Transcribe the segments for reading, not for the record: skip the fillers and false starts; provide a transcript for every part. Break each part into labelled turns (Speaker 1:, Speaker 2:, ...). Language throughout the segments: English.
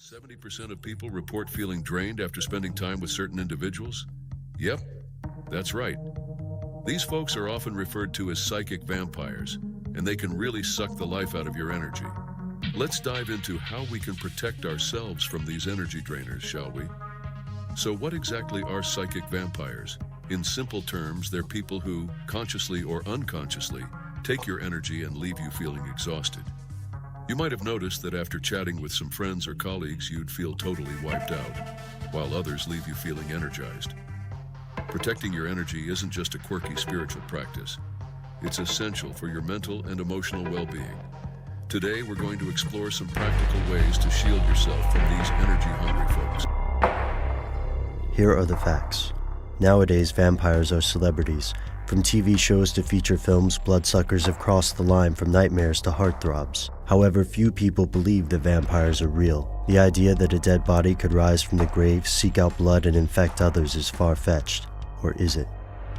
Speaker 1: 70% of people report feeling drained after spending time with certain individuals. Yep, that's right. These folks are often referred to as psychic vampires, and they can really suck the life out of your energy. Let's dive into how we can protect ourselves from these energy drainers, shall we? So what exactly are psychic vampires? In simple terms, they're people who, consciously or unconsciously, take your energy and leave you feeling exhausted. You might have noticed that after chatting with some friends or colleagues, you'd feel totally wiped out, while others leave you feeling energized. Protecting your energy isn't just a quirky spiritual practice. It's essential for your mental and emotional well-being. Today, we're going to explore some practical ways to shield yourself from these energy-hungry folks.
Speaker 2: Here are the facts. Nowadays, vampires are celebrities. From TV shows to feature films, bloodsuckers have crossed the line from nightmares to heartthrobs. However, few people believe that vampires are real. The idea that a dead body could rise from the grave, seek out blood, and infect others is far-fetched. Or is it?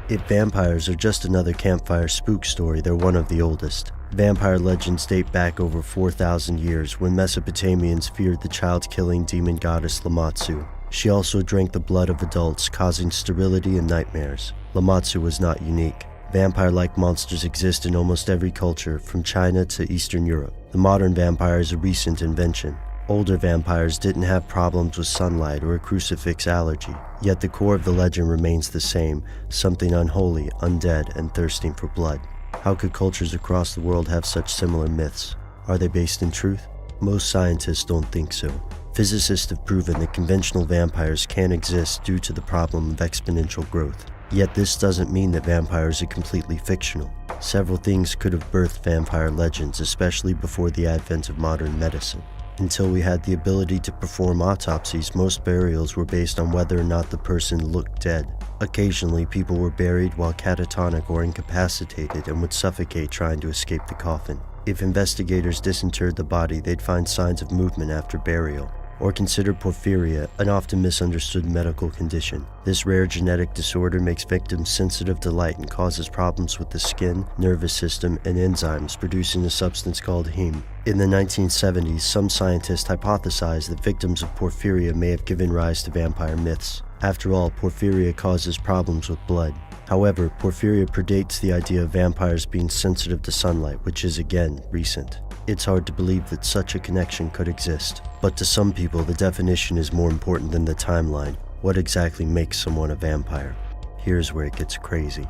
Speaker 2: If vampires are just another campfire spook story, they're one of the oldest. Vampire legends date back over 4,000 years when Mesopotamians feared the child-killing demon goddess Lamatsu. She also drank the blood of adults, causing sterility and nightmares. Lamatsu was not unique. Vampire-like monsters exist in almost every culture, from China to Eastern Europe. The modern vampire is a recent invention. Older vampires didn't have problems with sunlight or a crucifix allergy, yet the core of the legend remains the same, something unholy, undead, and thirsting for blood. How could cultures across the world have such similar myths? Are they based in truth? Most scientists don't think so. Physicists have proven that conventional vampires can exist due to the problem of exponential growth. Yet this doesn't mean that vampires are completely fictional. Several things could have birthed vampire legends, especially before the advent of modern medicine. Until we had the ability to perform autopsies, most burials were based on whether or not the person looked dead. Occasionally, people were buried while catatonic or incapacitated and would suffocate trying to escape the coffin. If investigators disinterred the body, they'd find signs of movement after burial. Or consider porphyria, an often misunderstood medical condition. This rare genetic disorder makes victims sensitive to light and causes problems with the skin, nervous system, and enzymes, producing a substance called heme. In the 1970s, some scientists hypothesized that victims of porphyria may have given rise to vampire myths. After all, porphyria causes problems with blood. However, porphyria predates the idea of vampires being sensitive to sunlight, which is again recent. It's hard to believe that such a connection could exist. But to some people, the definition is more important than the timeline. What exactly makes someone a vampire? Here's where it gets crazy.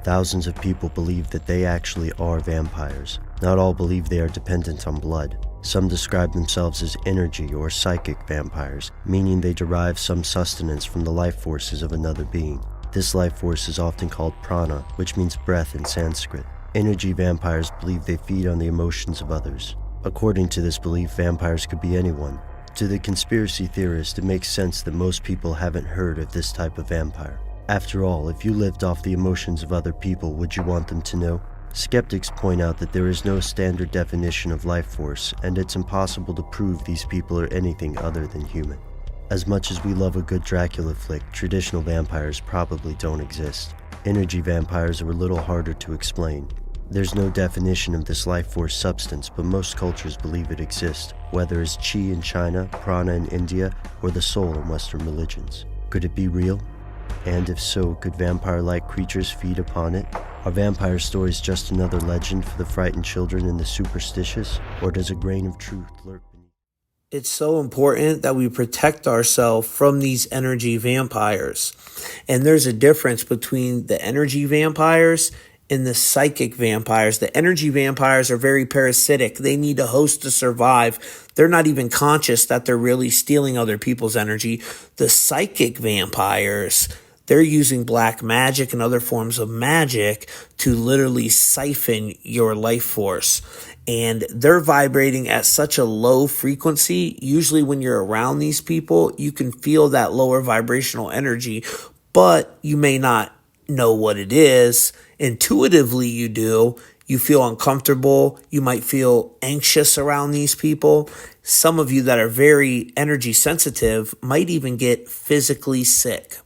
Speaker 2: Thousands of people believe that they actually are vampires. Not all believe they are dependent on blood. Some describe themselves as energy or psychic vampires, meaning they derive some sustenance from the life forces of another being. This life force is often called prana, which means breath in Sanskrit. Energy vampires believe they feed on the emotions of others. According to this belief, vampires could be anyone. To the conspiracy theorist, it makes sense that most people haven't heard of this type of vampire. After all, if you lived off the emotions of other people, would you want them to know? Skeptics point out that there is no standard definition of life force, and it's impossible to prove these people are anything other than human. As much as we love a good Dracula flick, traditional vampires probably don't exist. Energy vampires are a little harder to explain. There's no definition of this life force substance, but most cultures believe it exists, whether it's chi in China, prana in India, or the soul in Western religions. Could it be real? And if so, could vampire-like creatures feed upon it? Are vampire stories just another legend for the frightened children and the superstitious? Or does a grain of truth lurk beneath?
Speaker 3: It's so important that we protect ourselves from these energy vampires. And there's a difference between the energy vampires and the psychic vampires. The energy vampires are very parasitic. They need a host to survive. They're not even conscious that they're really stealing other people's energy. The psychic vampires, they're using black magic and other forms of magic to literally siphon your life force. And they're vibrating at such a low frequency. Usually when you're around these people, you can feel that lower vibrational energy, but you may not know what it is. Intuitively you do. You feel uncomfortable. You might feel anxious around these people. Some of you that are very energy sensitive might even get physically sick.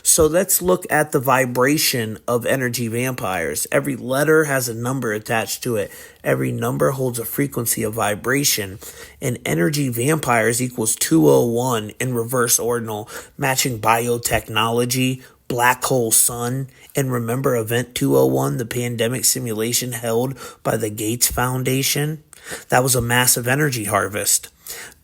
Speaker 3: So let's look at the vibration of energy vampires. Every letter has a number attached to it. Every number holds a frequency of vibration. And energy vampires equals 201 in reverse ordinal, matching biotechnology, black hole sun, and remember Event 201, the pandemic simulation held by the Gates Foundation? That was a massive energy harvest.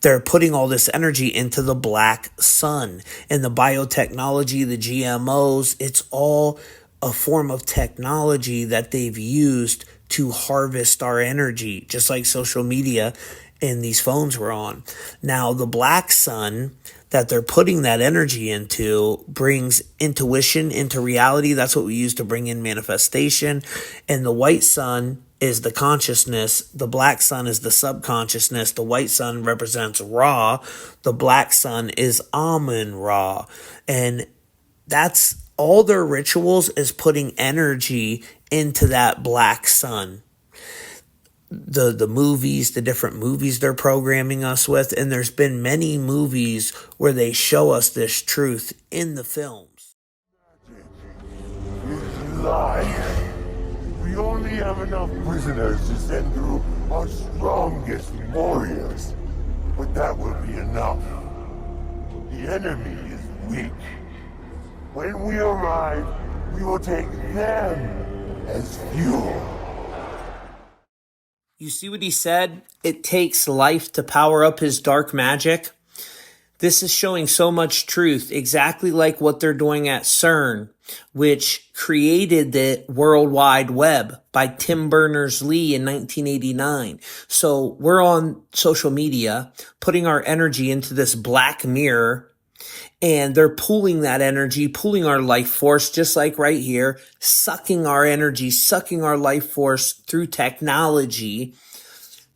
Speaker 3: They're putting all this energy into the black sun, and the biotechnology, the GMOs, it's all a form of technology that they've used to harvest our energy, just like social media and these phones were on. Now, the black sun that they're putting that energy into brings intuition into reality. That's what we use to bring in manifestation. And the white sun is the consciousness. The black sun is the subconsciousness. The white sun represents Ra. The black sun is Amun Ra. And that's all their rituals, is putting energy into that black sun. The movies, the different movies they're programming us with, and there's been many movies where they show us this truth in the films.
Speaker 4: It's a lie. We only have enough prisoners to send through our strongest warriors. But that will be enough. The enemy is weak. When we arrive, we will take them as fuel.
Speaker 3: You see what he said? It takes life to power up his dark magic. This is showing so much truth, exactly like what they're doing at CERN, which created the World Wide Web by Tim Berners-Lee in 1989. So we're on social media, putting our energy into this black mirror, and they're pulling that energy, pulling our life force, just like right here, sucking our energy, sucking our life force through technology,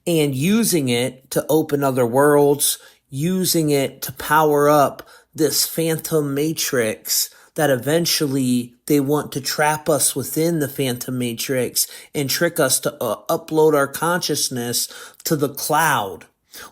Speaker 3: and using it to open other worlds, using it to power up this phantom matrix that eventually they want to trap us within the phantom matrix and trick us to upload our consciousness to the cloud.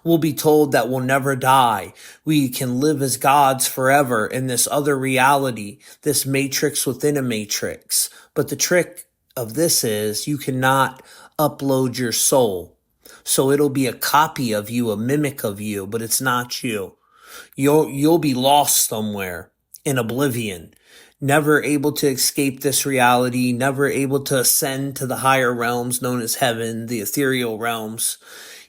Speaker 3: We'll be told that we'll never die. We can live as gods forever in this other reality, this matrix within a matrix. But the trick of this is you cannot upload your soul. So it'll be a copy of you, a mimic of you, but it's not you. You'll be lost somewhere in oblivion, never able to escape this reality, never able to ascend to the higher realms known as heaven, the ethereal realms.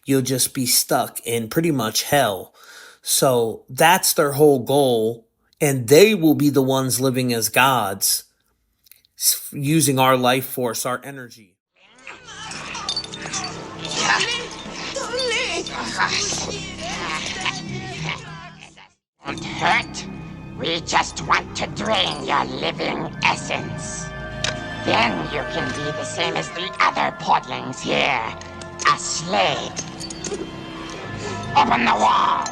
Speaker 3: You'll just be stuck in pretty much hell. So that's their whole goal. And they will be the ones living as gods, using our life force, our energy.
Speaker 5: Won't hurt. We just want to drain your living essence. Then you can be the same as the other podlings here. A slave. Open the wall.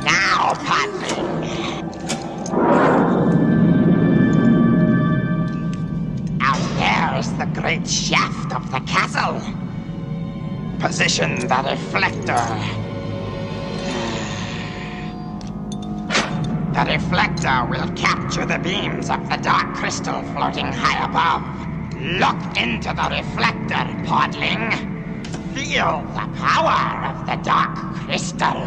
Speaker 5: Now, podling. Out there is the great shaft of the castle. Position the reflector. The reflector will capture the beams of the dark crystal floating high above. Look into the reflector, podling. Feel the power of the dark crystal.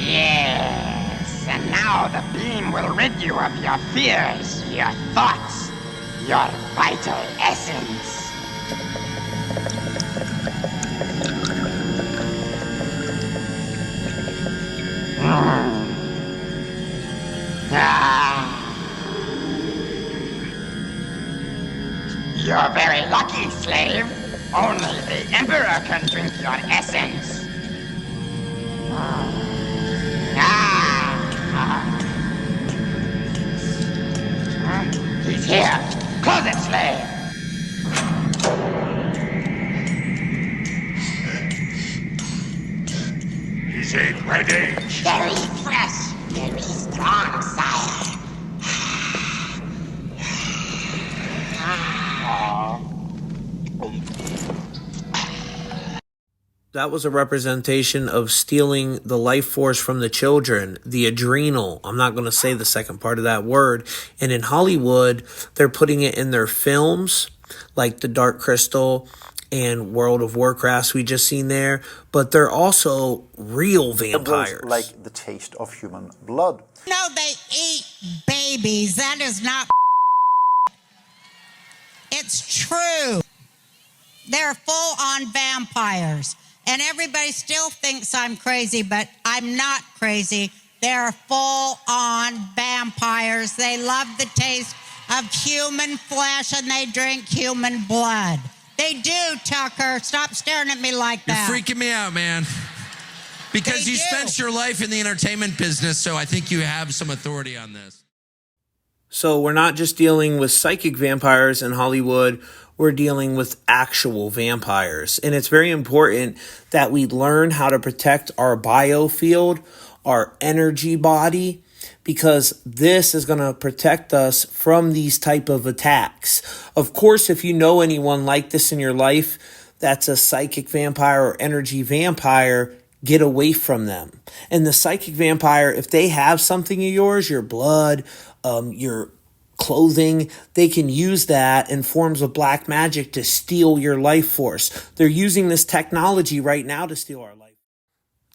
Speaker 5: Yes. And now the beam will rid you of your fears, your thoughts, your vital essence. You're very lucky, slave. Only the Emperor can drink your essence. He's here. Close it, slave.
Speaker 4: His 8th red age.
Speaker 5: Very fresh, very strong, sire.
Speaker 3: That was a representation of stealing the life force from the children, the adrenal. I'm not going to say the second part of that word. And in Hollywood, they're putting it in their films, like The Dark Crystal and World of Warcraft we just seen there. But they're also real vampires.
Speaker 6: Like the taste of human blood.
Speaker 7: No, they eat babies. That is not. It's true. They're full-on vampires. And everybody still thinks I'm crazy, but I'm not crazy. They're full-on vampires. They love the taste of human flesh and they drink human blood. They do, Tucker. Stop staring at me like that.
Speaker 8: You're freaking me out, man. Because you spent your life in the entertainment business, so I think you have some authority on this.
Speaker 3: So we're not just dealing with psychic vampires in Hollywood, we're dealing with actual vampires. And it's very important that we learn how to protect our biofield, our energy body, because this is going to protect us from these type of attacks. Of course, if you know anyone like this in your life, that's a psychic vampire or energy vampire, get away from them. And the psychic vampire, if they have something of yours, your blood, your clothing, they can use that in forms of black magic to steal your life force. They're using this technology right now to steal our life.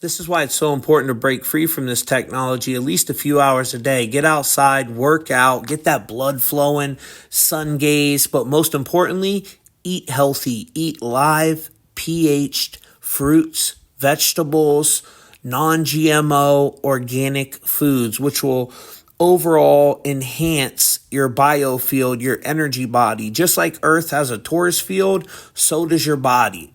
Speaker 3: This is why it's so important to break free from this technology at least a few hours a day. Get outside, work out, get that blood flowing, sun gaze, but most importantly, eat healthy, eat live, pH'd fruits, vegetables, non-GMO, organic foods, which will overall enhance your biofield, your energy body. Just like Earth has a torus field, so does your body.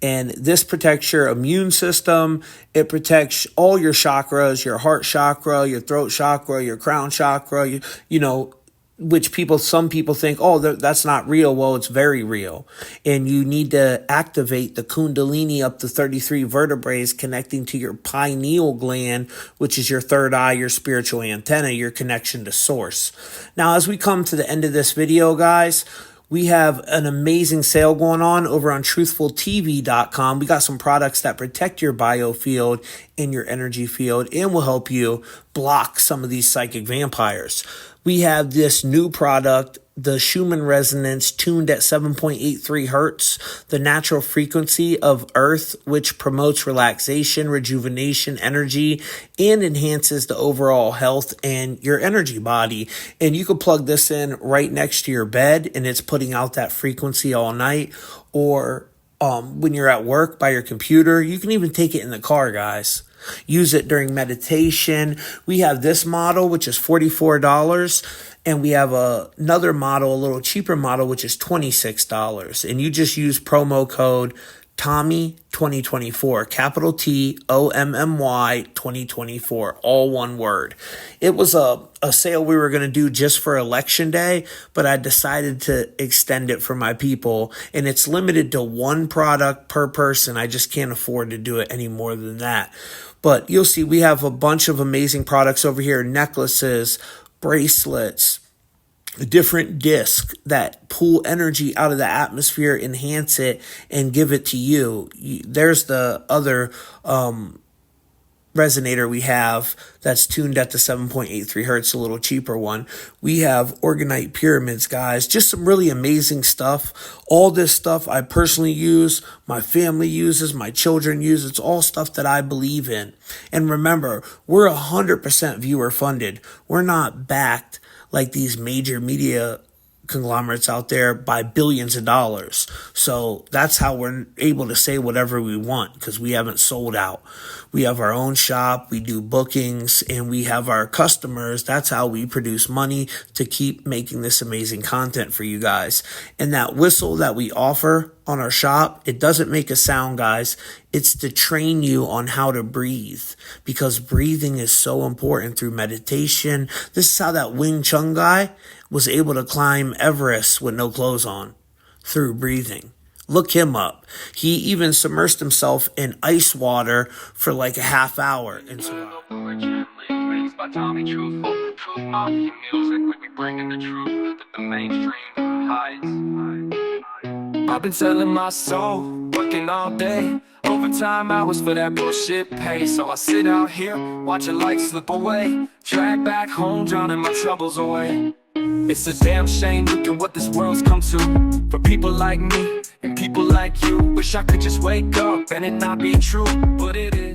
Speaker 3: And this protects your immune system. It protects all your chakras, your heart chakra, your throat chakra, your crown chakra, you know, which some people think, oh, that's not real. Well, it's very real. And you need to activate the Kundalini up to 33 vertebrae connecting to your pineal gland, which is your third eye, your spiritual antenna, your connection to source. Now, as we come to the end of this video, guys, we have an amazing sale going on over on truthfultv.com. We got some products that protect your biofield and your energy field and will help you block some of these psychic vampires. We have this new product, the Schumann resonance tuned at 7.83 hertz, the natural frequency of Earth, which promotes relaxation, rejuvenation, energy, and enhances the overall health and your energy body. And you can plug this in right next to your bed and it's putting out that frequency all night. Or when you're at work by your computer, you can even take it in the car, guys. Use it during meditation. We have this model, which is $44. And we have another model, a little cheaper model, which is $26. And you just use promo code Tommy 2024, capital TOMMY 2024, all one word. It was a sale we were going to do just for election day, but I decided to extend it for my people, and it's limited to one product per person. I just can't afford to do it any more than that. But you'll see we have a bunch of amazing products over here, necklaces, bracelets, different discs that pull energy out of the atmosphere, enhance it, and give it to you. There's the other resonator we have that's tuned at the 7.83 hertz, a little cheaper one. We have orgonite pyramids, guys. Just some really amazing stuff. All this stuff I personally use, my family uses, my children use. It's all stuff that I believe in. And remember, we're 100% viewer funded. We're not backed like these major media conglomerates out there by billions of dollars. So that's how we're able to say whatever we want, because we haven't sold out. We have our own shop, we do bookings, and we have our customers. That's how we produce money to keep making this amazing content for you guys. And that whistle that we offer on our shop, it doesn't make a sound, guys. It's to train you on how to breathe, because breathing is so important through meditation. This is how that Wing Chun guy was able to climb Everest with no clothes on, through breathing. Look him up. He even submersed himself in ice water for like a half hour and survived.
Speaker 9: I've been selling my soul, working all day, overtime hours for that bullshit pay. So I sit out here, watching life slip away, drag back home, drowning my troubles away. It's a damn shame, look at what this world's come to. For people like me, and people like you. Wish I could just wake up and it not be true, but it is.